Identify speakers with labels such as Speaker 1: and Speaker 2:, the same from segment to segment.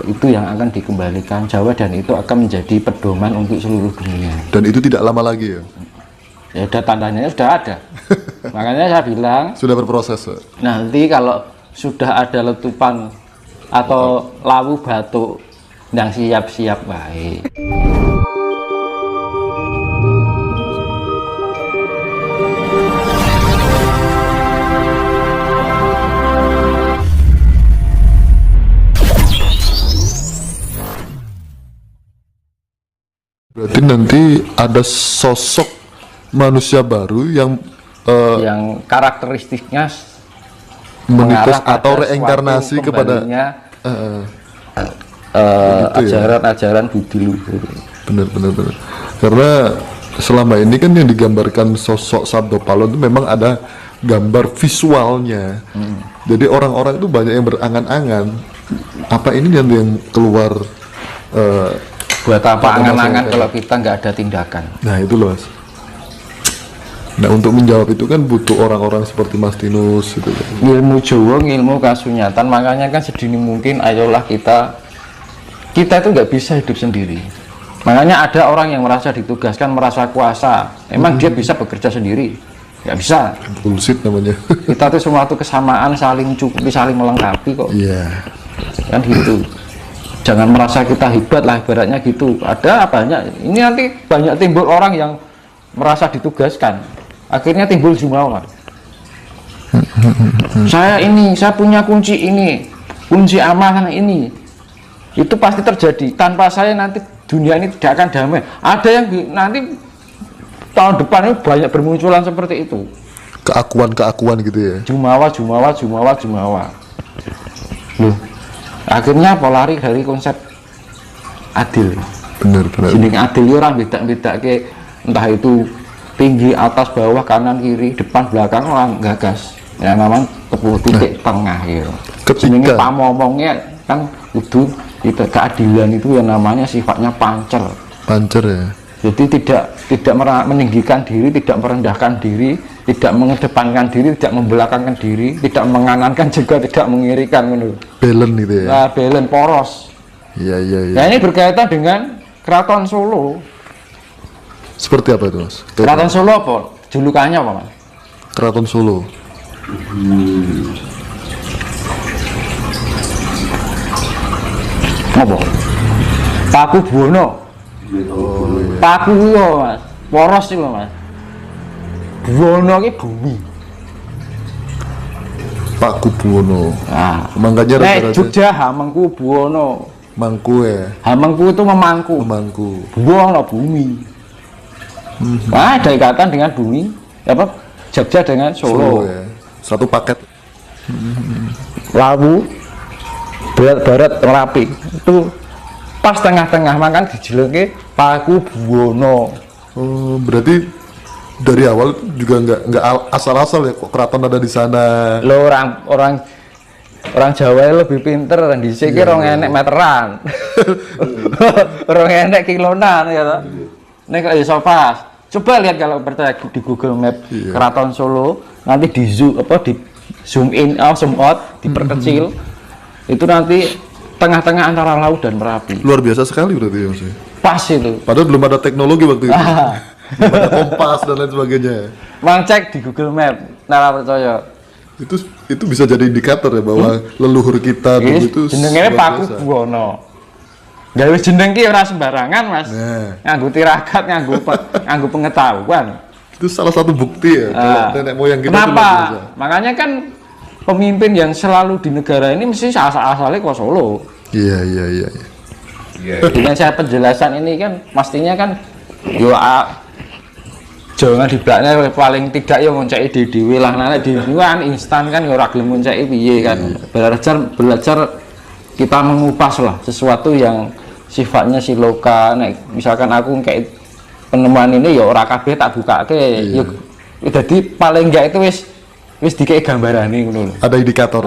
Speaker 1: Itu yang akan dikembalikan Jawa, dan itu akan menjadi pedoman untuk seluruh dunia.
Speaker 2: Dan itu tidak lama lagi ya?
Speaker 1: Ya udah, tandanya sudah ada. Makanya saya bilang
Speaker 2: Sudah berproses.
Speaker 1: nanti kalau sudah ada letupan atau lawu batuk, ndang siap-siap baik.
Speaker 2: Berarti nanti ada sosok manusia baru yang
Speaker 1: karakteristiknya
Speaker 2: memitos
Speaker 1: mengarah pada
Speaker 2: atau reinkarnasi
Speaker 1: suatu
Speaker 2: kepada
Speaker 1: kembalinya,
Speaker 2: gitu ya?
Speaker 1: ajaran-ajaran Budi Luhur.
Speaker 2: Benar. Karena selama ini kan yang digambarkan sosok Sabdo Palo itu memang ada gambar visualnya. Jadi orang-orang itu banyak yang berangan-angan, apa ini yang keluar.
Speaker 1: Buat apa angan-angan kalau kita nggak ada tindakan?
Speaker 2: Nah itu loh Mas. Nah untuk menjawab itu kan butuh orang-orang seperti Mas Tinus gitu kan.
Speaker 1: Ilmu Jawa, ilmu kasunyatan, makanya kan sedini mungkin ayolah kita itu nggak bisa hidup sendiri. Makanya ada orang yang merasa ditugaskan, merasa kuasa, emang dia bisa bekerja sendiri? Nggak bisa.
Speaker 2: Bullshit namanya.
Speaker 1: Kita tuh semua tuh kesamaan, saling cukupi, saling melengkapi kok.
Speaker 2: Iya.
Speaker 1: Kan gitu. Jangan merasa kita hebat lah, ibaratnya gitu. Ada banyak, ini nanti banyak timbul orang yang merasa ditugaskan, akhirnya timbul jumawa. Saya punya kunci ini, kunci amanah ini. Itu pasti terjadi. Tanpa saya nanti dunia ini tidak akan damai. Ada yang nanti tahun depan ini banyak bermunculan seperti itu.
Speaker 2: Keakuan gitu ya.
Speaker 1: Jumawa. Loh, akhirnya apa, lari dari konsep adil.
Speaker 2: Benar.
Speaker 1: Jeneng adil orang beda-beda ke, entah itu tinggi, atas, bawah, kanan, kiri, depan, belakang, orang gagas. Ya namanya titik tengah gitu. Jenenge pamomongnya kan kudu itu keadilan, itu yang namanya sifatnya pancer
Speaker 2: ya.
Speaker 1: Jadi tidak meninggikan diri, tidak merendahkan diri, tidak mengedepankan diri, tidak membelakangkan diri, tidak menganankan juga tidak mengirikan, menurut.
Speaker 2: Belen gitu ya.
Speaker 1: Nah, belen, poros.
Speaker 2: Iya.
Speaker 1: Nah, ini berkaitan dengan Keraton Solo.
Speaker 2: Seperti apa itu Mas?
Speaker 1: Keraton Solo apa? Julukannya apa Mas?
Speaker 2: Keraton Solo.
Speaker 1: Apa? Paku Buwono. Paku yo Mas, poros sih Mas. Buwono ki bumi.
Speaker 2: Paku Buwono.
Speaker 1: Nah,
Speaker 2: makanya
Speaker 1: rata-rata Jogja Hamengku Buwono.
Speaker 2: Mangku ya.
Speaker 1: Hamengku itu memangku. Buwono bumi. Nah, ada ikatan dengan bumi. Apa? Jogja dengan Solo
Speaker 2: ya. Satu paket.
Speaker 1: Lawu, barat Merapi itu pas tengah-tengah, makan dijelengke Paku Buwono.
Speaker 2: Oh, berarti dari awal juga nggak asal-asal ya kok keraton ada di sana.
Speaker 1: Lo orang Jawa lebih pinter, di sini orang enek meteran, orang enek kilonan ya toh. Nek kalau iso pas, coba lihat kalau percaya di Google Map Keraton Solo, nanti di zoom in, zoom out, diperkecil, itu nanti tengah-tengah antara laut dan Merapi.
Speaker 2: Luar biasa sekali berarti ya Mas.
Speaker 1: Pas itu.
Speaker 2: Padahal belum ada teknologi waktu itu. Belum ada kompas dan lain sebagainya.
Speaker 1: Mang cek di Google Map, nara percaya.
Speaker 2: Itu bisa jadi indikator ya bahwa leluhur kita dulu itu
Speaker 1: jenenge Paku Buwono. Gawe jeneng ki ora sembarangan Mas. Nganggo tirakat, nganggo pengetahuan.
Speaker 2: Itu salah satu bukti ya kalau nenek moyang kita.
Speaker 1: Kenapa? Makanya kan pemimpin yang selalu di negara ini mesti asal-asalnya kok Solo.
Speaker 2: Iya.
Speaker 1: Dengan saya penjelasan ini kan pastinya kan yo jangan di belakangnya paling tidak ya ngonceki dhewe lah, nek dhewe kan instan kan ya ora gelem ngonceki piye kan. Belajar kita mengupas lah sesuatu yang sifatnya siloka. Nek misalkan aku kayak penemuan ini ya ora kabeh tak bukake. Ya jadi paling enggak itu wis dikei gambarane ngono lho.
Speaker 2: Ada indikator.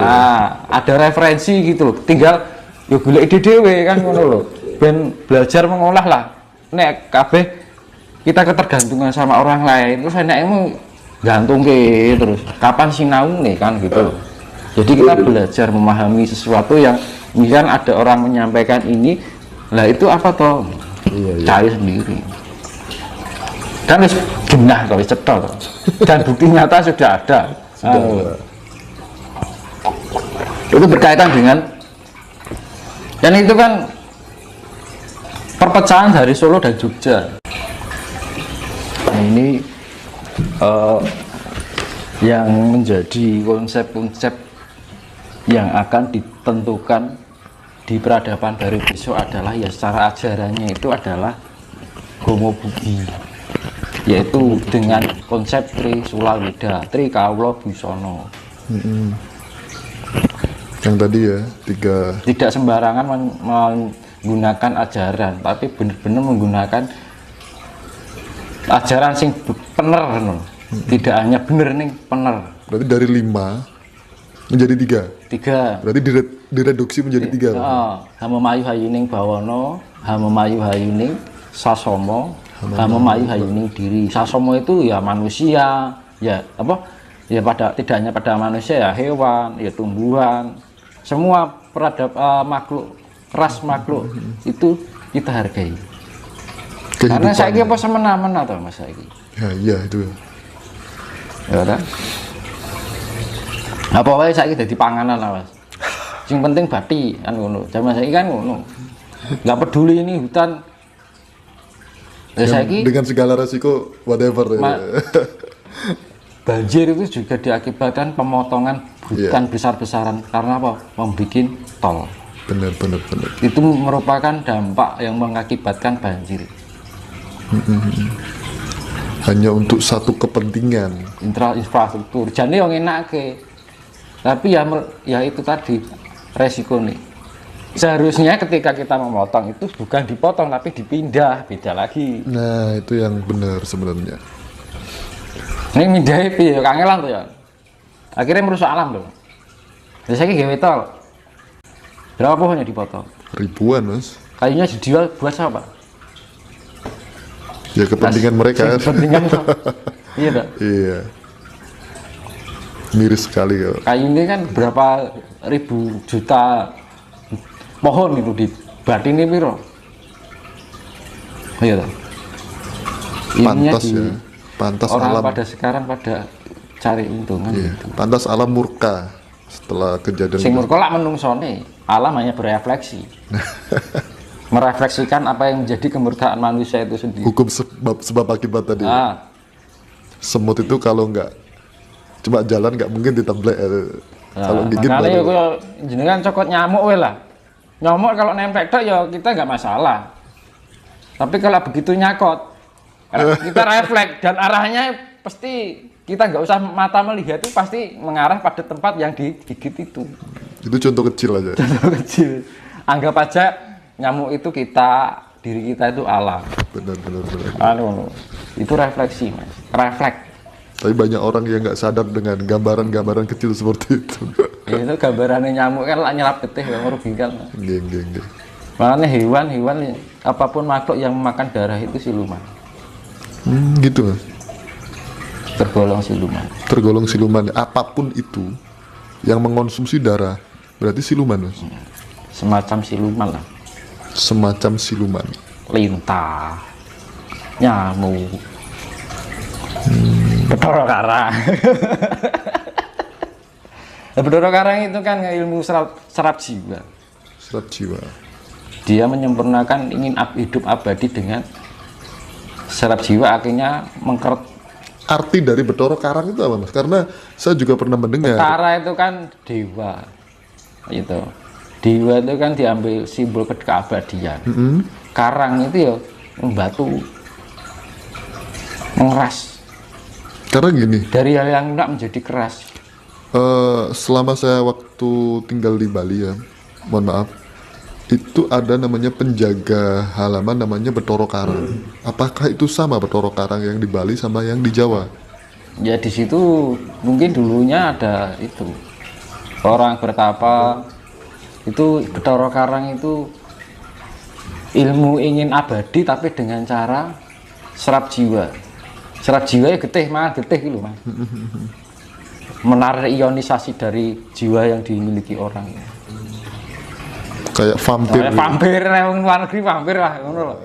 Speaker 1: Ada referensi gitu loh. Tinggal yo golek ide dhewe kan ngono lho. Ben belajar mengolah lah. Nek kabeh kita ketergantungan sama orang lain, terus enakmu gantung terus kapan sinau nih kan gitu loh. Jadi kita belajar memahami sesuatu yang Misalkan ada orang menyampaikan ini, lah itu apa toh?
Speaker 2: Iya.
Speaker 1: Cari sendiri. Kan wis genah toh, wis cetha toh. Dan bukti nyata sudah ada. Itu berkaitan dengan, dan itu kan perpecahan dari Solo dan Jogja. Nah, ini yang menjadi konsep-konsep yang akan ditentukan di peradaban baru besok adalah ya secara ajarannya itu adalah Homo Budi, yaitu dengan konsep Tri Sulawida, Tri Kawula Busana.
Speaker 2: Yang tadi ya,
Speaker 1: Tidak sembarangan menggunakan ajaran, tapi benar-benar menggunakan ajaran sing bener no. Tidak hanya bener nih, bener.
Speaker 2: berarti dari 5 menjadi 3.
Speaker 1: 3.
Speaker 2: Berarti direduksi menjadi 3.
Speaker 1: Hamemayu hayuning bawana, hamemayu hayuning sasomo, hamemayu hayuning diri. Sasomo itu ya manusia, ya apa? Ya tidak hanya pada manusia, ya hewan, ya tumbuhan, semua makhluk, ras makhluk itu kita hargai. Karena saya apa semena-mena atau mas saya
Speaker 2: ya iya itu
Speaker 1: ya udah apa wae saya jadi panganan lah mas. Yang penting bati kan ngono. Zaman saya kan ngono. Nggak peduli ini hutan. Ya saya
Speaker 2: dengan segala resiko whatever ya.
Speaker 1: Banjir itu juga diakibatkan pemotongan hutan besar-besaran karena apa? Membikin tol.
Speaker 2: Benar.
Speaker 1: Itu merupakan dampak yang mengakibatkan banjir.
Speaker 2: Hanya untuk satu kepentingan.
Speaker 1: Infrastruktur. Jadi yang enak ke. Tapi ya itu tadi resiko nih. Seharusnya ketika kita memotong itu bukan dipotong tapi dipindah, beda lagi.
Speaker 2: Nah itu yang benar sebenarnya.
Speaker 1: Ini mindahnya piye kangelan tuh ya. Akhirnya merusak alam loh. Jadi saya gawe tol. Berapa pohonnya dipotong?
Speaker 2: Ribuan mas.
Speaker 1: Kayunya dijual buat siapa?
Speaker 2: Ya kepentingan mereka.
Speaker 1: Kepentingan iya tak?
Speaker 2: Iya. Miris sekali ya.
Speaker 1: Kayu ini kan berapa ribu juta pohon itu di batini piro? Iya tak?
Speaker 2: Pantas ya. Pantas
Speaker 1: orang
Speaker 2: alam.
Speaker 1: pada sekarang pada cari untungan.
Speaker 2: Iya.
Speaker 1: Gitu.
Speaker 2: Pantas alam murka setelah kejadian.
Speaker 1: Sing murka lak menungsone, alam hanya berefleksi. Merefleksikan apa yang menjadi kemurkaan manusia itu sendiri.
Speaker 2: Hukum sebab akibat tadi. Semut itu kalau nggak cuma jalan nggak mungkin ditemblek. Kalau gigit
Speaker 1: makanya
Speaker 2: baru.
Speaker 1: ya jenengan cokot nyamuk we lah. Nyamuk kalau nempel tok ya kita nggak masalah. Tapi kalau begitu nyakot kita refleks dan arahnya pasti kita nggak usah mata melihat itu pasti mengarah pada tempat yang digigit itu.
Speaker 2: Itu contoh kecil aja.
Speaker 1: Contoh kecil. Anggap aja nyamuk itu diri kita itu alam.
Speaker 2: Benar.
Speaker 1: Itu refleksi mas, refleks.
Speaker 2: Tapi banyak orang yang nggak sadar dengan gambaran-gambaran kecil seperti itu.
Speaker 1: Ya, itu gambarannya nyamuk kan lah nyelap getih yang merugikan.
Speaker 2: Geng.
Speaker 1: Makanya hewan apapun makhluk yang memakan darah itu siluman.
Speaker 2: Gitu mas. Tergolong siluman. Apapun itu yang mengonsumsi darah berarti siluman mas.
Speaker 1: Semacam siluman lah.
Speaker 2: Semacam siluman.
Speaker 1: Lintah, nyamuk, Bathara Karang. Bathara Karang itu kan ilmu serap jiwa.
Speaker 2: Serap jiwa.
Speaker 1: Dia menyempurnakan ingin hidup abadi dengan serap jiwa, akhirnya mengkert.
Speaker 2: Arti dari Bathara Karang itu apa mas? Karena saya juga pernah mendengar.
Speaker 1: Bathara itu kan dewa, itu. Dewa itu kan diambil simbol keabadian. Karang itu ya batu, mengeras.
Speaker 2: Karena gini.
Speaker 1: Dari hal yang lunak menjadi keras.
Speaker 2: Selama saya waktu tinggal di Bali ya, mohon maaf, itu ada namanya penjaga halaman namanya Bathara Karang. Apakah itu sama Bathara Karang yang di Bali sama yang di Jawa?
Speaker 1: Ya di situ mungkin dulunya ada itu orang bertapa. Itu Bathara Karang itu ilmu ingin abadi tapi dengan cara serap jiwa. Serap jiwa ya getih gitu mas. Menarik ionisasi dari jiwa yang dimiliki orang.
Speaker 2: kayak vampir.
Speaker 1: Kayak vampir nang luar negeri vampir lah ngono lho.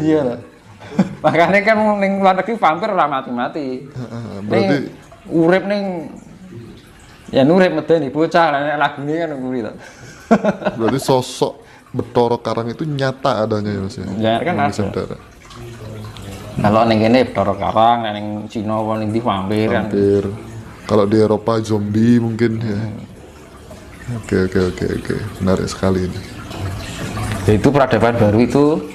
Speaker 1: Iya lho. Makanya kan ning luar negeri vampir ora mati-mati.
Speaker 2: Berarti
Speaker 1: urip ning ya urip medeni bocah nek lagune kan nguri to.
Speaker 2: berarti sosok Bathara Karang itu nyata adanya ya Mas ya.
Speaker 1: Ya kan
Speaker 2: Yang
Speaker 1: ada.
Speaker 2: Nusantara.
Speaker 1: Kalau ning kene Bathara Karang, ning Cina apa ning ndi vampir kan.
Speaker 2: Vampir. Kalau di Eropa zombie mungkin ya. Oke. Menarik sekali ini.
Speaker 1: Itu peradaban baru itu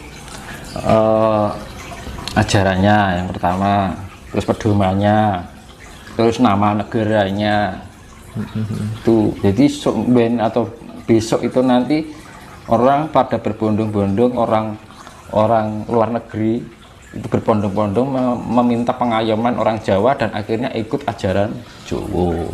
Speaker 1: ajarannya yang pertama, terus pedomannya, terus nama negaranya. Itu jadi ben atau besok itu nanti orang pada berbondong-bondong, orang luar negeri itu berbondong-bondong meminta pengayoman orang Jawa dan akhirnya ikut ajaran Jawa.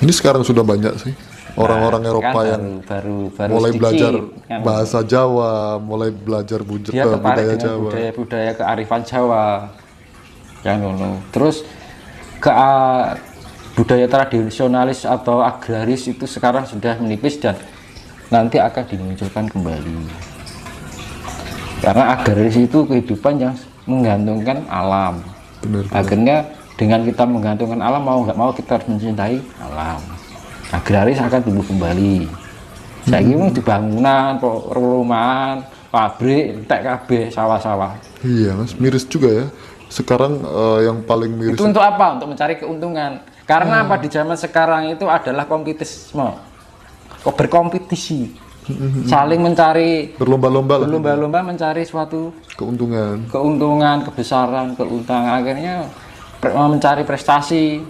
Speaker 2: Ini sekarang sudah banyak sih orang-orang Eropa
Speaker 1: kan
Speaker 2: yang
Speaker 1: baru
Speaker 2: mulai
Speaker 1: sedikit,
Speaker 2: belajar
Speaker 1: kan.
Speaker 2: bahasa Jawa, mulai belajar
Speaker 1: Dia tertarik
Speaker 2: budaya
Speaker 1: dengan
Speaker 2: Jawa.
Speaker 1: budaya kearifan Jawa yang ngono. Terus budaya tradisionalis atau agraris itu sekarang sudah menipis dan nanti akan dimunculkan kembali. Karena agraris itu kehidupan yang menggantungkan alam.
Speaker 2: Benar.
Speaker 1: Akhirnya dengan kita menggantungkan alam, mau nggak mau kita harus mencintai alam. Agraris akan tumbuh kembali. Saya kira di bangunan, perumahan, pabrik, TKB, sawah-sawah.
Speaker 2: Iya Mas, miris juga ya. Sekarang yang paling miris
Speaker 1: Itu untuk apa? Untuk mencari keuntungan. Karena apa di zaman sekarang itu adalah kompetisme, berkompetisi, saling mencari,
Speaker 2: berlomba-lomba lah,
Speaker 1: berlomba-lomba mencari suatu
Speaker 2: keuntungan.
Speaker 1: kebesaran, keuntungan. Akhirnya mencari prestasi.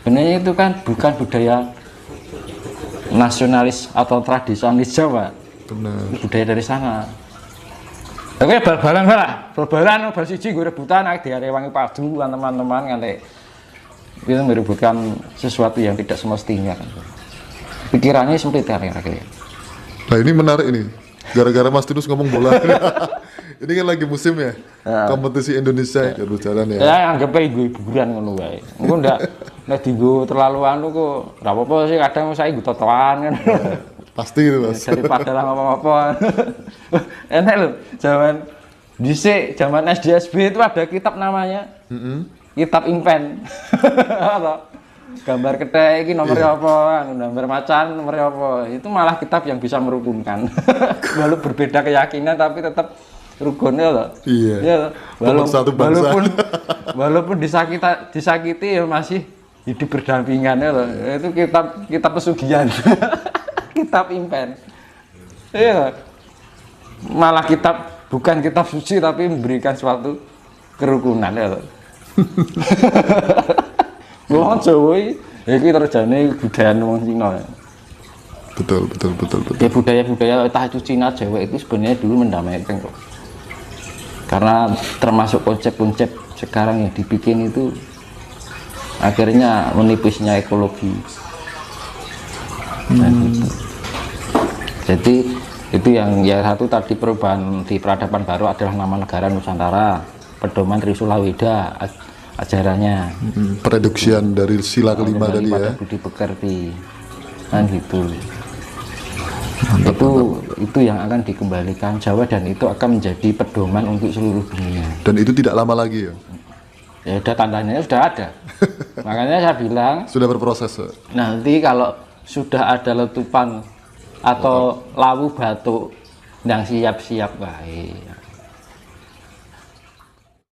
Speaker 1: Sebenarnya itu kan bukan budaya nasionalis atau tradisionalis Jawa.
Speaker 2: Benar.
Speaker 1: Budaya dari sana. Oke, bal-balan bal siji gue rebutan diarewangi padu kan teman-teman nganti itu merebutkan sesuatu yang tidak semestinya kan. Pikirannya sempit kan kira-kira.
Speaker 2: Nah ini menarik ini, gara-gara Mas Tinus ngomong bola. Ini kan lagi musim ya, kompetisi Indonesia ya berjalan ya.
Speaker 1: Ya anggap aja hiburan ngono wae. Engko ndak dienggo terlalu anu kok. Ora apa-apa sih kadang saya nggo totoan kan.
Speaker 2: Pasti itu Mas.
Speaker 1: Daripada lah apa-apa. Enak loh, zaman SD SB itu ada kitab namanya. Kitab Impen. Gambar ketek ini nomornya apa, gambar macan nomornya apa. Itu malah kitab yang bisa merukunkan. Walaupun berbeda keyakinan tapi tetap rukunnya loh.
Speaker 2: Iya.
Speaker 1: Ya,
Speaker 2: Satu bangsa.
Speaker 1: walaupun disakiti ya masih hidup berdampingannya loh. Itu kitab pesugihan. Kitab Impen. Iya. Malah bukan kitab suci tapi memberikan suatu kerukunan ya loh. Wong Jawa iki terjane budaya wong Cina.
Speaker 2: Betul.
Speaker 1: Ya budaya entah itu Cina Jawa itu sebenarnya dulu mendamaikan kok. Karena termasuk konsep-konsep sekarang yang dibikin itu akhirnya menipisnya ekologi. Jadi itu yang satu tadi perubahan di peradaban baru adalah nama negara Nusantara, pedoman Trisula Weda ajarannya.
Speaker 2: Pereduksian dari sila kelima tadi ya.
Speaker 1: Budi pekerti kan gitu. Itu yang akan dikembalikan Jawa dan itu akan menjadi pedoman untuk seluruh dunia.
Speaker 2: Dan itu tidak lama lagi ya.
Speaker 1: Ya udah tandanya sudah ada. Makanya saya bilang
Speaker 2: Sudah berproses.
Speaker 1: nanti kalau sudah ada letupan atau lawu batuk yang siap-siap baik.